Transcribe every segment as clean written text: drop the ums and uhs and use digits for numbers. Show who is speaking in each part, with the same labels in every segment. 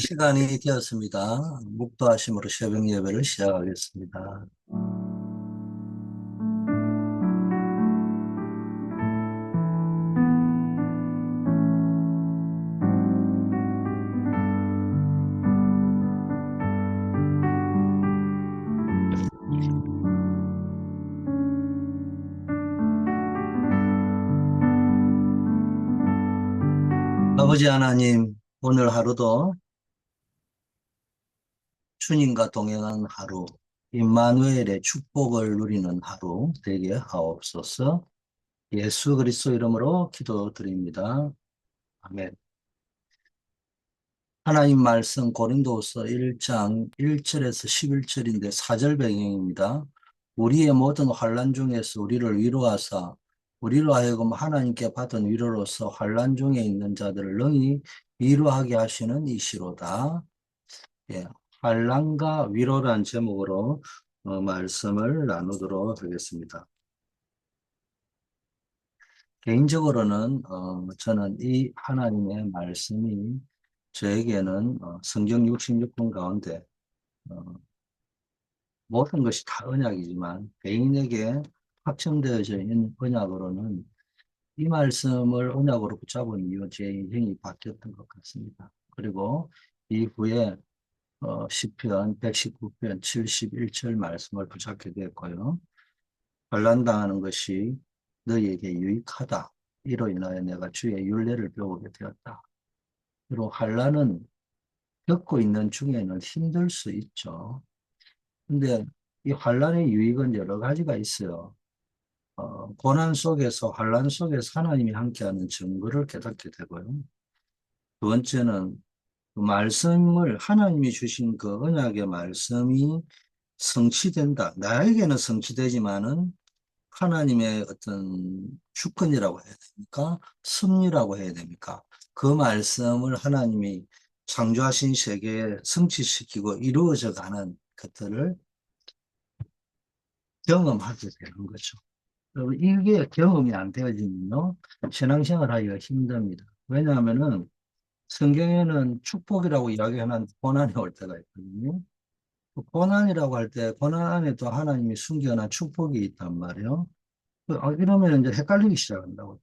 Speaker 1: 시간이 되었습니다. 묵도하심으로 새벽 예배를 시작하겠습니다. 아버지 하나님, 오늘 하루도 주님과 동행한 하루, 임마누엘의 축복을 누리는 하루 되게 하옵소서. 예수 그리스도 이름으로 기도드립니다. 아멘. 하나님 말씀 고린도후서 1장 1절에서 11절인데 4절 배경입니다. 우리의 모든 환난 중에서 우리를 위로하사 우리로 하여금 하나님께 받은 위로로서 환난 중에 있는 자들을 능히 위로하게 하시는 이시로다. 예, 환난과 위로란 제목으로 말씀을 나누도록 하겠습니다. 개인적으로는 저는 이 하나님의 말씀이 저에게는 성경 66권 가운데 어, 모든 것이 다 언약이지만 개인에게 확정되어져 있는 언약으로는 이 말씀을 언약으로 붙잡은 이후 제 인생이 바뀌었던 것 같습니다. 그리고 이후에 시편 119편 71절 말씀을 붙잡게 되었고요. 환난당하는 것이 너희에게 유익하다. 이로 인하여 내가 주의 율례를 배우게 되었다. 그리고 환난은 겪고 있는 중에는 힘들 수 있죠. 근데 이 환란의 유익은 여러 가지가 있어요. 고난 속에서, 환란 속에서 하나님이 함께하는 증거를 깨닫게 되고요. 두 번째는 그 말씀을 하나님이 주신 그 언약의 말씀이 성취된다. 나에게는 성취되지만은 하나님의 어떤 주권이라고 해야 됩니까? 섭리라고 해야 됩니까? 그 말씀을 하나님이 창조하신 세계에 성취시키고 이루어져 가는 것들을 경험하게 되는 거죠. 그리고 이게 경험이 안 되어지면요, 신앙생활 하기가 힘듭니다. 왜냐하면은 성경에는 축복이라고 이야기하는 고난이 올 때가 있거든요. 그 고난이라고 할 때 고난 안에도 하나님이 숨겨놓은 축복이 있단 말이에요. 이러면 이제 헷갈리기 시작한다고.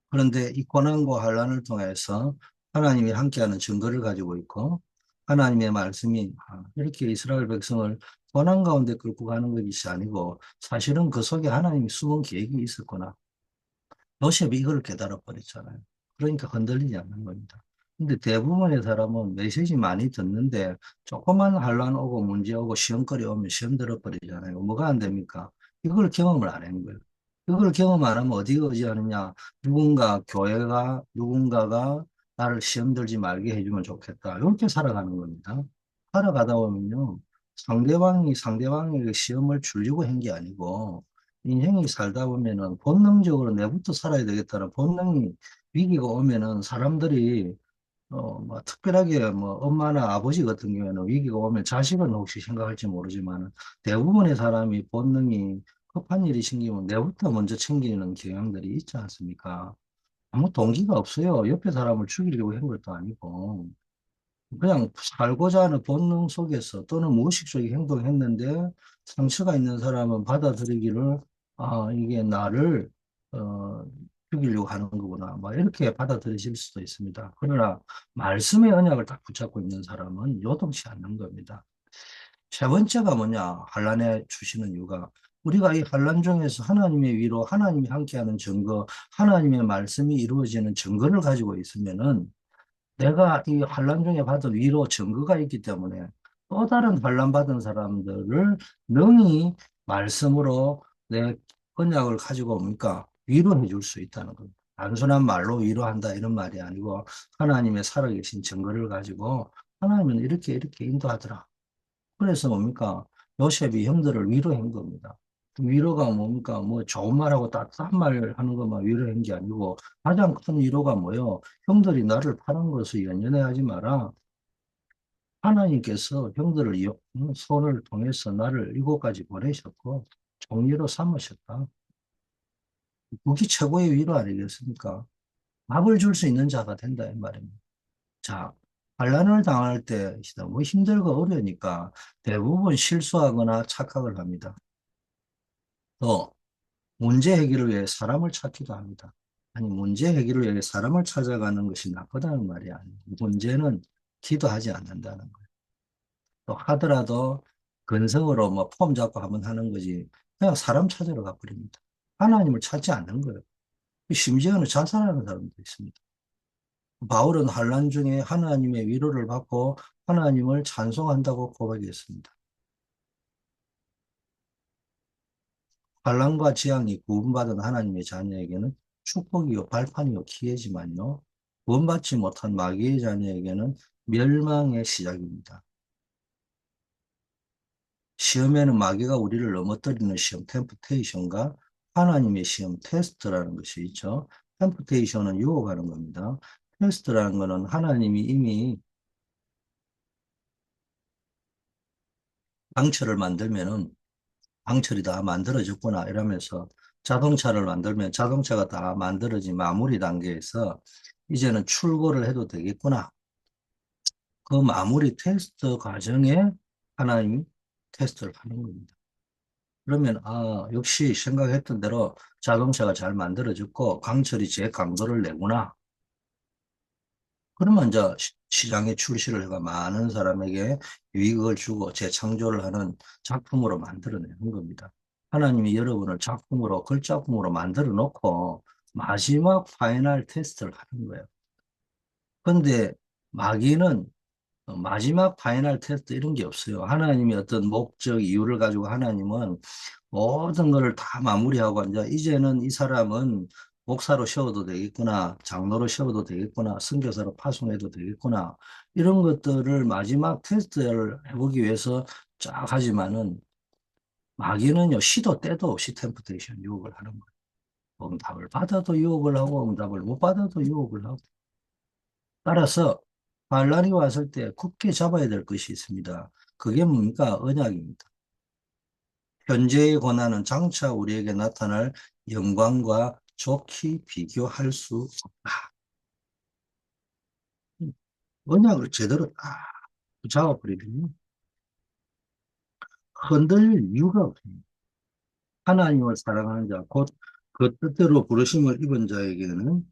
Speaker 1: 그런데 이 고난과 환난을 통해서 하나님이 함께하는 증거를 가지고 있고 하나님의 말씀이 이렇게 이스라엘 백성을 고난 가운데 끌고 가는 것이 아니고 사실은 그 속에 하나님이 숨은 계획이 있었구나. 요셉이 이걸 깨달아 버렸잖아요. 그러니까 흔들리지 않는 겁니다. 근데 대부분의 사람은 메시지 많이 듣는데 조그만 환란 오고 문제 오고 시험거리 오면 시험 들어버리잖아요. 뭐가 안 됩니까? 이걸 경험을 안 하는 거예요. 이걸 경험 안 하면 어디 의지하느냐? 누군가가 나를 시험 들지 말게 해주면 좋겠다. 이렇게 살아가는 겁니다. 살아가다 보면요. 상대방에게 시험을 주려고 한 게 아니고 인생이 살다 보면은 본능적으로 내부터 살아야 되겠다는 본능이 위기가 오면은 사람들이 뭐 특별하게 뭐 엄마나 아버지 같은 경우에는 위기가 오면 자식은 혹시 생각할지 모르지만 대부분의 사람이 본능이 급한 일이 생기면 내부터 먼저 챙기는 경향들이 있지 않습니까? 아무 동기가 없어요. 옆에 사람을 죽이려고 한 것도 아니고 그냥 살고자 하는 본능 속에서 또는 무의식적인 행동을 했는데 상처가 있는 사람은 받아들이기를 이게 나를 어, 죽이려고 하는 거구나 막 이렇게 받아들이실 수도 있습니다. 그러나 말씀의 언약을 딱 붙잡고 있는 사람은 요동치 않는 겁니다. 세 번째가 뭐냐? 환란에 주시는 이유가 우리가 이 환란 중에서 하나님의 위로 하나님이 함께하는 증거 하나님의 말씀이 이루어지는 증거를 가지고 있으면은 내가 이 환란 중에 받은 위로 증거가 있기 때문에 또 다른 환란 받은 사람들을 능히 말씀으로 내 언약을 가지고 뭡니까? 위로해 줄 수 있다는 겁니다. 단순한 말로 위로한다 이런 말이 아니고 하나님의 살아계신 증거를 가지고 하나님은 이렇게 인도하더라. 그래서 뭡니까? 요셉이 형들을 위로한 겁니다. 그 위로가 뭡니까? 뭐 좋은 말하고 따뜻한 말 하는 것만 위로한 게 아니고 가장 큰 위로가 뭐예요? 형들이 나를 파는 것을 연연해 하지 마라. 하나님께서 형들을 손을 통해서 나를 이곳까지 보내셨고 종리로 삼으셨다. 그게 최고의 위로 아니겠습니까? 밥을 줄 수 있는 자가 된다 이 말입니다. 자, 반란을 당할 때 너무 힘들고 어려우니까 대부분 실수하거나 착각을 합니다. 또 문제 해결을 위해 사람을 찾기도 합니다. 아니, 문제 해결을 위해 사람을 찾아가는 것이 나쁘다는 말이 아니에요. 문제는 기도하지 않는다는 거예요. 또 하더라도 근성으로 뭐 폼 잡고 한번 하는 거지. 그냥 사람 찾으러 가버립니다. 하나님을 찾지 않는 거예요. 심지어는 자살하는 사람도 있습니다. 바울은 환란 중에 하나님의 위로를 받고 하나님을 찬송한다고 고백했습니다. 환란과 재앙이 구원받은 하나님의 자녀에게는 축복이요 발판이요 기회지만요. 구원받지 못한 마귀의 자녀에게는 멸망의 시작입니다. 시험에는 마귀가 우리를 넘어뜨리는 시험, 템프테이션과 하나님의 시험, 테스트라는 것이 있죠. 템프테이션은 유혹하는 겁니다. 테스트라는 것은 하나님이 이미 방철을 만들면은 방철이 다 만들어졌구나 이러면서 자동차를 만들면 자동차가 다 만들어진 마무리 단계에서 이제는 출고를 해도 되겠구나. 그 마무리 테스트 과정에 하나님이 테스트를 하는 겁니다. 그러면 역시 생각했던 대로 자동차가 잘 만들어졌고 강철이 제 강도를 내구나. 그러면 이제 시장에 출시를 해가 많은 사람에게 유익을 주고 재창조를 하는 작품으로 만들어내는 겁니다. 하나님이 여러분을 작품으로, 걸작품으로 만들어 놓고 마지막 파이널 테스트를 하는 거예요. 근데 마귀는 마지막 파이널 테스트 이런 게 없어요. 하나님이 어떤 목적, 이유를 가지고 하나님은 모든 것을 다 마무리하고 이제는 이 사람은 목사로 세워도 되겠구나, 장로로 세워도 되겠구나, 선교사로 파송해도 되겠구나, 이런 것들을 마지막 테스트를 해보기 위해서 쫙 하지만은 마귀는요, 시도 때도 없이 템프테이션 유혹을 하는 거예요. 응답을 받아도 유혹을 하고, 응답을 못 받아도 유혹을 하고. 따라서 반란이 왔을 때 굳게 잡아야 될 것이 있습니다. 그게 뭡니까? 언약입니다. 현재의 고난은 장차 우리에게 나타날 영광과 좋게 비교할 수 없다. 언약을 제대로 딱 잡아버리면 흔들릴 이유가 없습니다. 하나님을 사랑하는 자, 곧 그 뜻대로 부르심을 입은 자에게는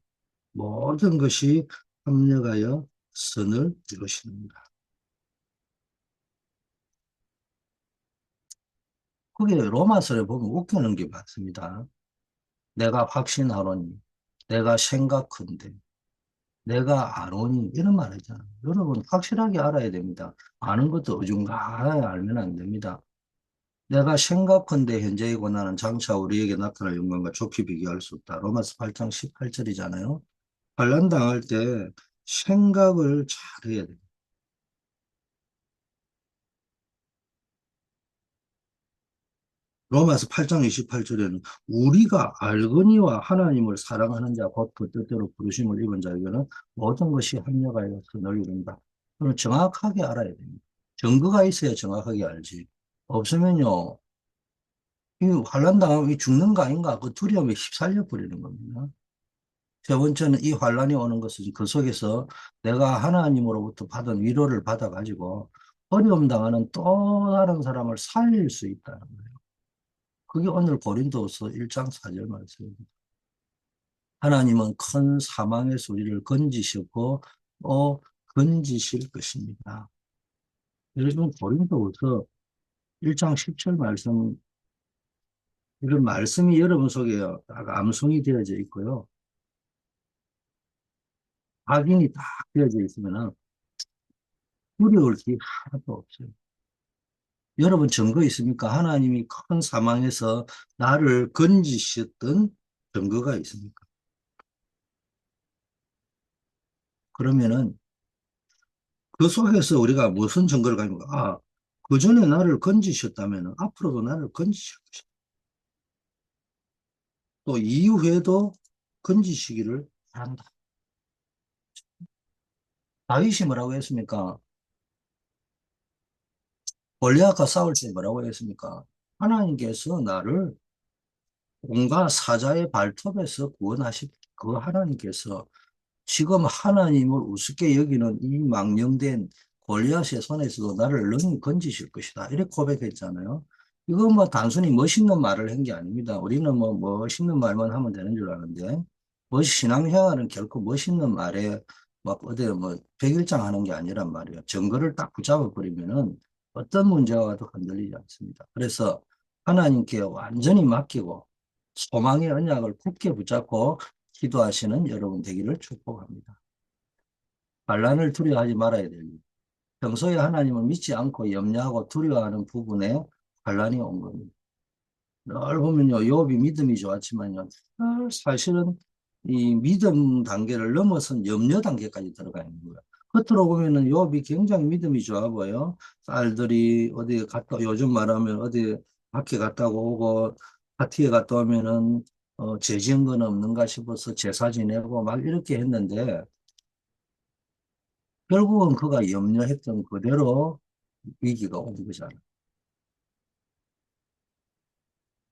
Speaker 1: 모든 것이 합력하여 선을 이루십니다. 그게 로마서를 보면 웃기는 게 많습니다. 내가 확신하노니, 내가 생각컨대, 내가 아노니 이런 말 하잖아요. 여러분 확실하게 알아야 됩니다. 아는 것도 어중간하게 알면 안 됩니다. 내가 생각컨대 현재의 고난은 장차 우리에게 나타날 영광과 좋게 비교할 수 없다. 로마서 8장 18절이잖아요. 환난 당할 때 생각을 잘 해야 돼요. 로마서 8장 28절에는 우리가 알거니와 하나님을 사랑하는 자, 곧 그 뜻대로 부르심을 입은 자에게는 모든 것이 합력하여 선을 이룬다. 그럼 정확하게 알아야 됩니다. 증거가 있어야 정확하게 알지. 없으면요, 이 환란 당하면 이 죽는 거 아닌가? 그 두려움에 휩쓸려 버리는 겁니다. 세 번째는 이 환란이 오는 것은 그 속에서 내가 하나님으로부터 받은 위로를 받아가지고 어려움 당하는 또 다른 사람을 살릴 수 있다는 거예요. 그게 오늘 고린도서 1장 4절 말씀입니다. 하나님은 큰 사망의 소리를 건지셨고 또 건지실 것입니다. 여러분 고린도서 1장 10절 말씀 이런 말씀이 여러분 속에 딱 암송이 되어져 있고요. 확인이 딱 되어져 있으면 두려울 게 하나도 없어요. 여러분 증거 있습니까? 하나님이 큰 사망에서 나를 건지셨던 증거가 있습니까? 그러면은 그 속에서 우리가 무슨 증거를 가지고, 그 전에 나를 건지셨다면 앞으로도 나를 건지실 것이다. 또 이후에도 건지시기를 바란다. 다윗이 뭐라고 했습니까? 골리앗과 싸울 때 뭐라고 했습니까? 하나님께서 나를 온갖 사자의 발톱에서 구원하실 그 하나님께서 지금 하나님을 우습게 여기는 이 망령된 골리앗의 손에서도 나를 능히 건지실 것이다. 이렇게 고백했잖아요. 이거 뭐 단순히 멋있는 말을 한 게 아닙니다. 우리는 뭐 멋있는 말만 하면 되는 줄 아는데, 신앙생활은 결코 멋있는 말에 막 어디 뭐 백일장 하는 게 아니란 말이에요. 증거를 딱 붙잡아 버리면은 어떤 문제가 와도 흔들리지 않습니다. 그래서 하나님께 완전히 맡기고 소망의 언약을 굳게 붙잡고 기도하시는 여러분 되기를 축복합니다. 반란을 두려워하지 말아야 됩니다. 평소에 하나님을 믿지 않고 염려하고 두려워하는 부분에 반란이 온 겁니다. 늘 보면요, 욥이 믿음이 좋았지만요, 사실은 이 믿음 단계를 넘어선 염려 단계까지 들어가 있는 거예요. 겉으로 보면은 욥이 굉장히 믿음이 좋아 보여. 딸들이 어디 갔다, 요즘 말하면 어디 밖에 갔다 오고 파티에 갔다 오면은 죄 지은 건 없는가 싶어서 제사 지내고 막 이렇게 했는데 결국은 그가 염려했던 그대로 위기가 온 거잖아요.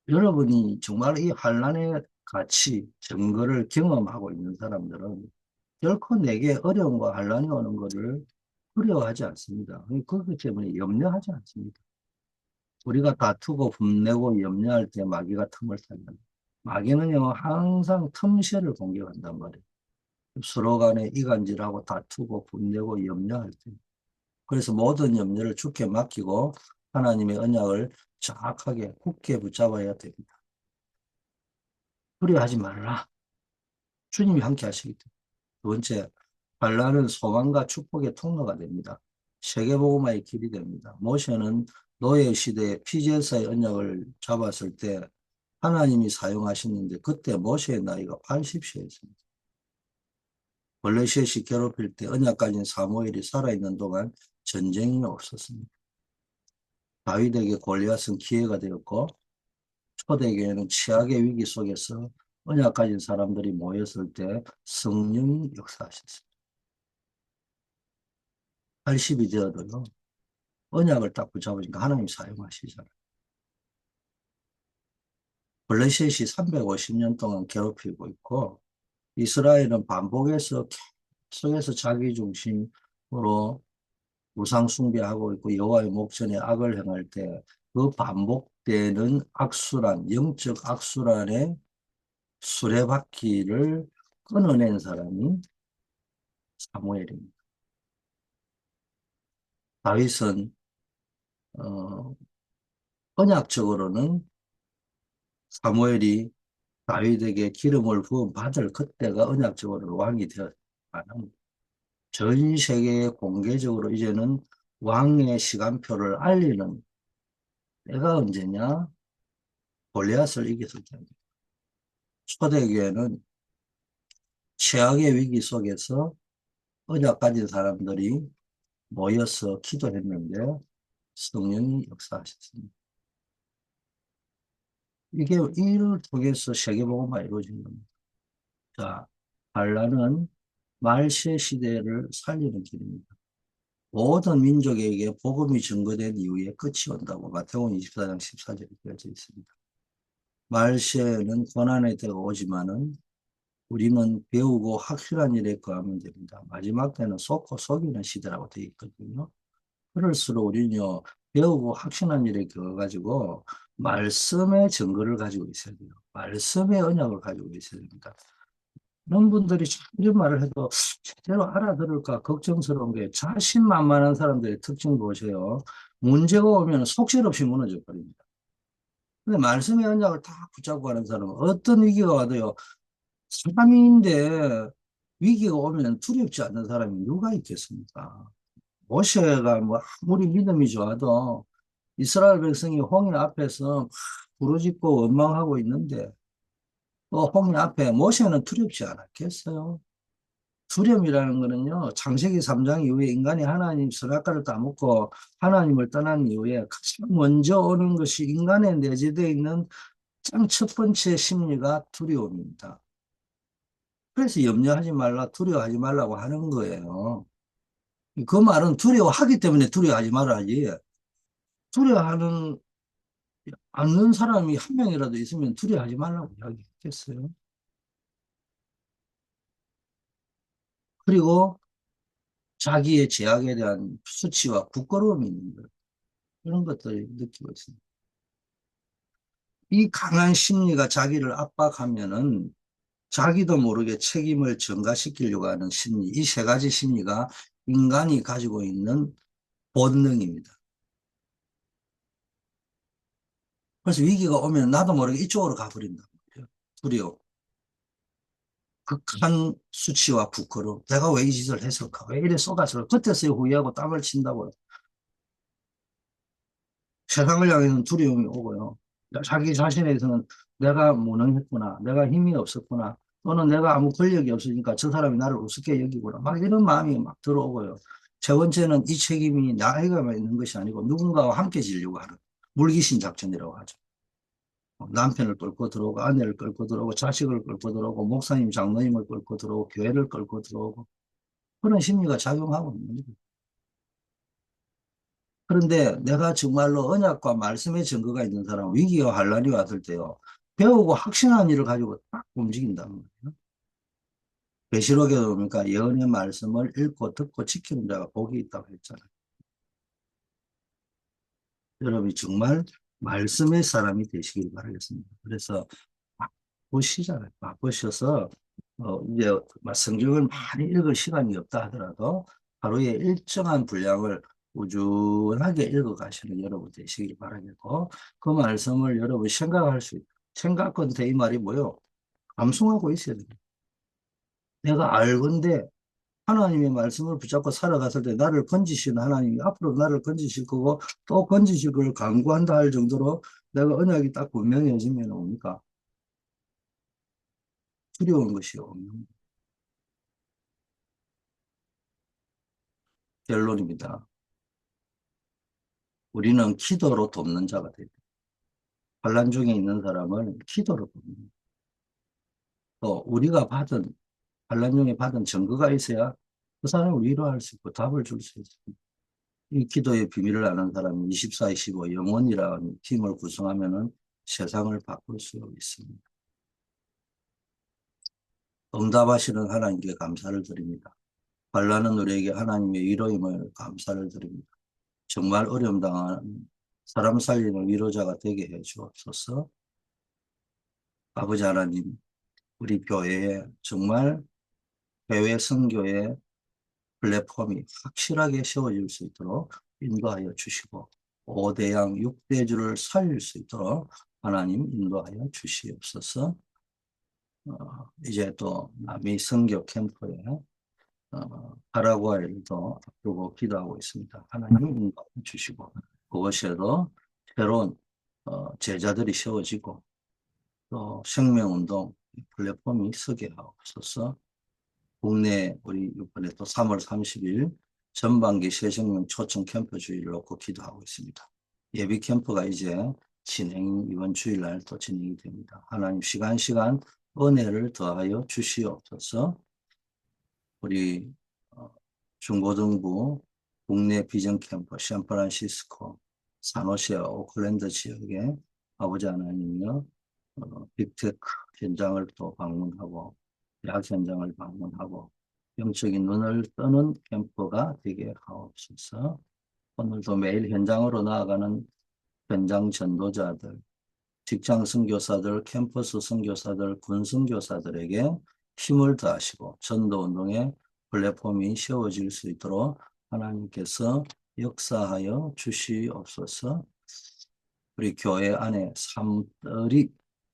Speaker 1: 여러분이 정말 이 환란의 가치, 증거를 경험하고 있는 사람들은 결코 내게 어려움과 환란이 오는 것을 두려워하지 않습니다. 그렇기 때문에 염려하지 않습니다. 우리가 다투고 분내고 염려할 때 마귀가 틈을 타요. 마귀는요, 항상 틈새를 공격한단 말이에요. 서로 간에 이간질하고 다투고 분내고 염려할 때. 그래서 모든 염려를 주께 맡기고 하나님의 언약을 정확하게 굳게 붙잡아야 됩니다. 두려워하지 말라. 주님이 함께 하시기 때문에. 두 번째, 반란은 소망과 축복의 통로가 됩니다. 세계복음화의 길이 됩니다. 모세는 노예 시대에 피제사의 언약을 잡았을 때 하나님이 사용하셨는데 그때 모세의 나이가 80세였습니다. 블레셋이 괴롭힐 때 언약 가진 사무엘이 살아있는 동안 전쟁이 없었습니다. 다윗에게 골리앗은 기회가 되었고 초대교회는 최악의 위기 속에서 언약 가진 사람들이 모였을 때 성령이 역사하셨습니다. 80이 되어도요. 언약을 딱 붙잡으니까 하나님 사용하시잖아요. 블레셋이 350년 동안 괴롭히고 있고 이스라엘은 반복해서 계속해서 자기 중심으로 우상 숭배하고 있고 여호와의 목전에 악을 행할 때 그 반복되는 악순환, 영적 악순환의 수레바퀴를 끊어낸 사람이 사무엘입니다. 다윗은 어, 언약적으로는 사무엘이 다윗에게 기름을 부어 받을 그때가 언약적으로 왕이 되었지만 전 세계에 공개적으로 이제는 왕의 시간표를 알리는 때가 언제냐? 골리앗을 이겼을 때입니다. 초대교회는 최악의 위기 속에서 언약 가진 사람들이 모여서 기도했는데 성령이 역사하셨습니다. 이게 이를 통해서 세계복음화 이루어진 겁니다. 자, 반란은 말세 시대를 살리는 길입니다. 모든 민족에게 복음이 증거된 이후에 끝이 온다고 마태복음 24장 14절에 되어져 있습니다. 말세는 고난의 때가 오지만은 우리는 배우고 확실한 일에 거하면 됩니다. 마지막 때는 속고 속이는 시대라고 되어 있거든요. 그럴수록 우리는요, 배우고 확신한 일에 거가지고 말씀의 증거를 가지고 있어야 돼요. 말씀의 언약을 가지고 있어야 됩니다. 그런 분들이 참 이런 말을 해도 제대로 알아들을까 걱정스러운 게 자신만만한 사람들의 특징 보세요. 문제가 오면 속절없이 무너져 버립니다. 근데 말씀의 언약을 다 붙잡고 가는 사람은 어떤 위기가 와도요, 사람인데 위기가 오면 두렵지 않는 사람이 누가 있겠습니까? 모세가 뭐 아무리 믿음이 좋아도 이스라엘 백성이 홍해 앞에서 부르짖고 원망하고 있는데 또 홍해 앞에 모세는 두렵지 않았겠어요? 두려움이라는 거는요, 창세기 3장 이후에 인간이 하나님 선악과를 따먹고 하나님을 떠난 이후에 가장 먼저 오는 것이 인간에 내재되어 있는 가장 첫 번째 심리가 두려움입니다. 그래서 염려하지 말라, 두려워하지 말라고 하는 거예요. 그 말은 두려워하기 때문에 두려워하지 말아야지. 두려워하는 않는 사람이 한 명이라도 있으면 두려워하지 말라고 이야기했겠어요. 그리고 자기의 제약에 대한 수치와 부끄러움이 있는 것. 이런 것들을 느끼고 있습니다. 이 강한 심리가 자기를 압박하면은 자기도 모르게 책임을 전가시키려고 하는 심리, 이 세 가지 심리가 인간이 가지고 있는 본능입니다. 그래서 위기가 오면 나도 모르게 이쪽으로 가버린단 말이에요. 두려워. 극한 수치와 부끄러움. 내가 왜 이 짓을 했을까? 왜 이래 쏟아져? 그때서야 후회하고 땀을 친다고요. 세상을 향해서는 두려움이 오고요. 자기 자신에 대해서는 내가 무능했구나. 내가 힘이 없었구나. 또는 내가 아무 권력이 없으니까 저 사람이 나를 우습게 여기구나. 막 이런 마음이 막 들어오고요. 세 번째는 이 책임이 나에게만 있는 것이 아니고 누군가와 함께 지려고 하는 물귀신 작전이라고 하죠. 남편을 끌고 들어오고 아내를 끌고 들어오고 자식을 끌고 들어오고 목사님 장로님을 끌고 들어오고 교회를 끌고 들어오고 그런 심리가 작용하고 있는 거죠. 그런데 내가 정말로 언약과 말씀의 증거가 있는 사람, 위기와 환란이 왔을 때요. 배우고 확신한 일을 가지고 딱 움직인단 말이에요. 계시록에 보니까 예언의 말씀을 읽고 듣고 지키는 자가 복이 있다고 했잖아요. 여러분이 정말 말씀의 사람이 되시길 바라겠습니다. 그래서 바쁘시잖아요. 바쁘셔서 이제 성경을 많이 읽을 시간이 없다 하더라도 하루에 일정한 분량을 꾸준하게 읽어가시는 여러분 되시길 바라겠고 그 말씀을 여러분 생각할 수 있고 생각건대 이 말이 뭐요? 감수하고 있어야 돼요. 내가 알건대 하나님의 말씀을 붙잡고 살아갔을 때 나를 건지시는 하나님이 앞으로 나를 건지실 거고 또 건지실 걸 간구한다 할 정도로 내가 언약이 딱 분명해지면 옵니까? 두려운 것이 없는 결론입니다. 우리는 기도로 돕는 자가 됩니다. 환란 중에 있는 사람을 기도로 돕는. 또 우리가 받은 환란 중에 받은 증거가 있어야 그 사람을 위로할 수 있고 답을 줄 수 있습니다. 이 기도의 비밀을 아는 사람이 24-25 영혼이라는 팀을 구성하면은 세상을 바꿀 수 있습니다. 응답하시는 하나님께 감사를 드립니다. 환란은 우리에게 하나님의 위로임을 감사를 드립니다. 정말 어려움 당한 사람 살리는 위로자가 되게 해 주옵소서. 아버지 하나님, 우리 교회에 정말 해외 선교의 플랫폼이 확실하게 세워질 수 있도록 인도하여 주시고 5대양 6대주를 살릴 수 있도록 하나님 인도하여 주시옵소서. 이제 또 남미 선교 캠프에 파라과이를 또 앞두고 기도하고 있습니다. 하나님 인도하여 주시고 그것에도 새로운 제자들이 세워지고 또 생명운동 플랫폼이 서게 하옵소서. 국내 우리 이번에 또 3월 30일 전반기 새생명 초청 캠프 주일을 놓고 기도하고 있습니다. 예비 캠프가 이제 이번 주일날 또 진행이 됩니다. 하나님 시간 은혜를 더하여 주시옵소서. 우리 중고등부 국내 비전 캠프 샌프란시스코, 산호세, 오클랜드 지역에 아버지 하나님이여 빅테크 현장을 또 방문하고 대학 현장을 방문하고 영적인 눈을 뜨는 캠프가 되게 하옵소서. 오늘도 매일 현장으로 나아가는 현장 전도자들, 직장 선교사들, 캠퍼스 선교사들, 군 선교사들에게 힘을 더하시고 전도운동의 플랫폼이 세워질 수 있도록 하나님께서 역사하여 주시옵소서. 우리 교회 안에 삶들이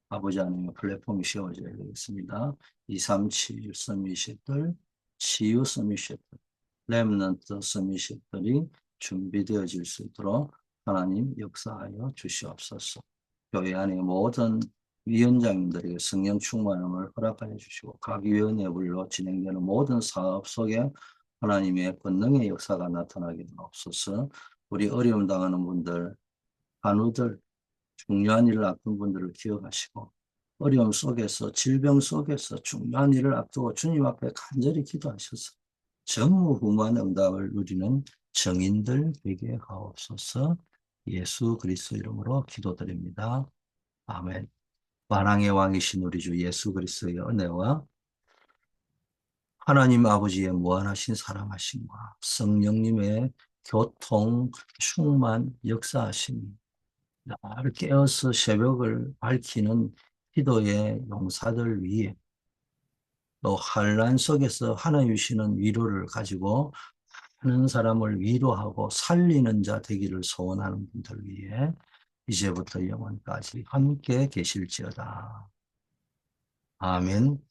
Speaker 1: 아버지 하나님의 플랫폼이 세워져야 되겠습니다. 237 서밋들, 치유 서밋들, 렘넌트 서밋들이 준비되어질 수 있도록 하나님 역사하여 주시옵소서. 교회 안의 모든 위원장님들에게 성령 충만함을 허락하여 주시고 각 위원회별로 진행되는 모든 사업 속에 하나님의 권능의 역사가 나타나게 하옵소서. 우리 어려움 당하는 분들, 간우들, 중요한 일을 앞둔 분들을 기억하시고 어려움 속에서 질병 속에서 중요한 일을 앞두고 주님 앞에 간절히 기도하셔서 전무후무한 응답을 누리는 정인들 되게 하옵소서. 예수 그리스도 이름으로 기도드립니다. 아멘. 만왕의 왕이신 우리 주 예수 그리스도의 은혜와 하나님 아버지의 무한하신 사랑하심과 성령님의 교통, 충만, 역사하심이 날 깨어서 새벽을 밝히는 기도의 용사들 위에 또 환란 속에서 하나님 주시는 위로를 가지고 많은 사람을 위로하고 살리는 자 되기를 소원하는 분들 위해 이제부터 영원까지 함께 계실지어다. 아멘.